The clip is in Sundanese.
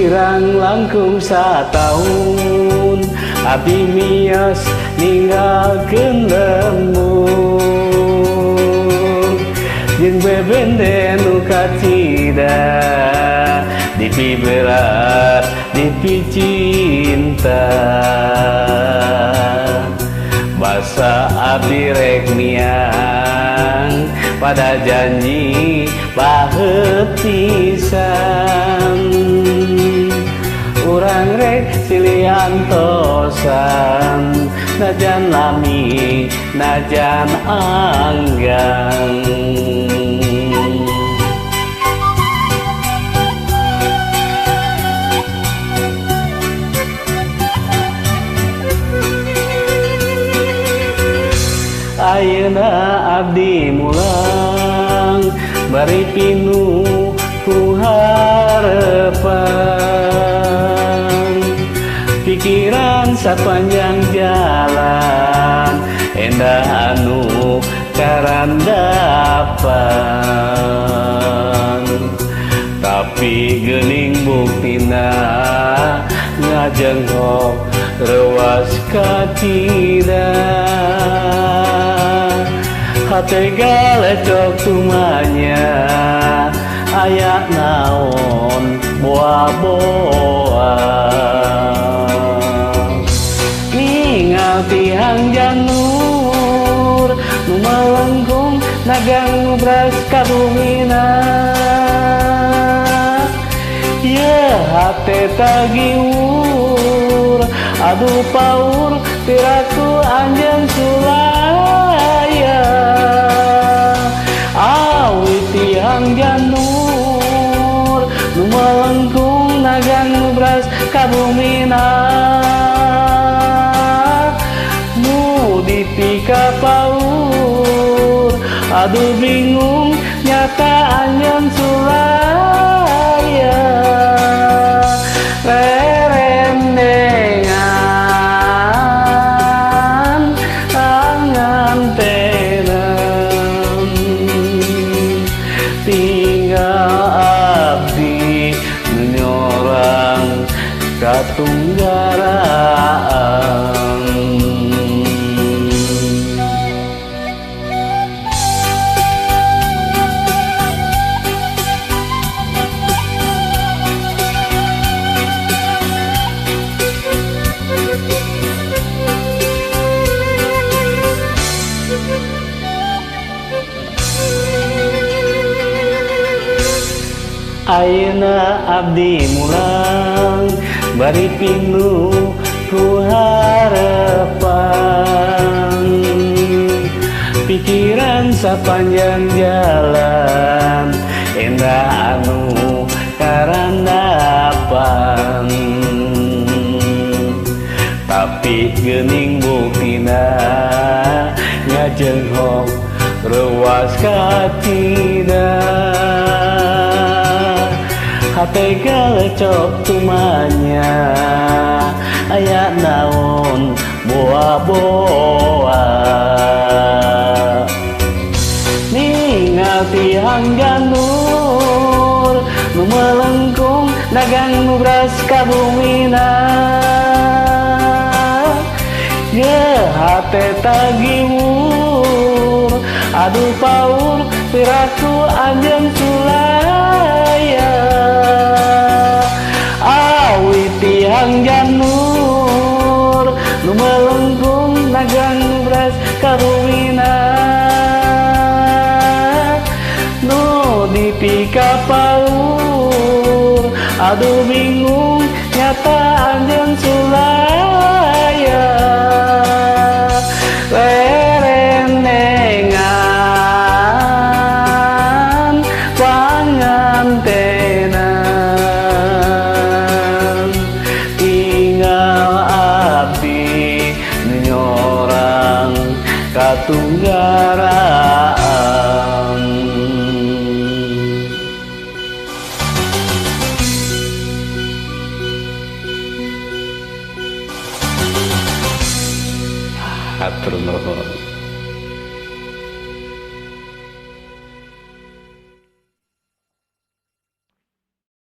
kirang langkung satahun abdi miyos ninggalkeun lembur jeung bebende nu kacida dipi berat dipi cinta basa abdi rek miang pada janji baheut pisan urang rek siliantosan najan lami najan anggang ayeuna abdi mulang bari pinuh ku harepan pikiran sapanjang jalan endah anu karandapan tapi geuning buktina ngajenghok rewas kacida hate galecok tumanya aya naon boa-boa ningal tihang janur nu melengkung nagang ngubras ka bumina ye hate tagiur aduh paur piraku anjeun sulaya awi tihang janur nu melengkung nagang ngubras ka bumina nu dipi ka paur aduh bingung nyata anjeun sulaya rerendengan tangan tenem tinggal abdi menyorang katunggaraan ayeuna abdi mulang bari pinuh ku harepan pikiran sapanjang jalan endah anu karandapan tapi geuning buktina ngajenghok rewas kacida hate galecok tumanya aya naon boa-boa ningal tihang janur nu melengkung nagang ngubras ka bumina ye hate tagiur aduh paur piraku anjeun sulaya awi tihang janur nu melengkung nagang ngubras ka bumina nu dipi ka paur aduh bingung nyata anjeun sulaya rerendengan pangantenan tinggal abdi menyorang katunggaraan hatur nuhun.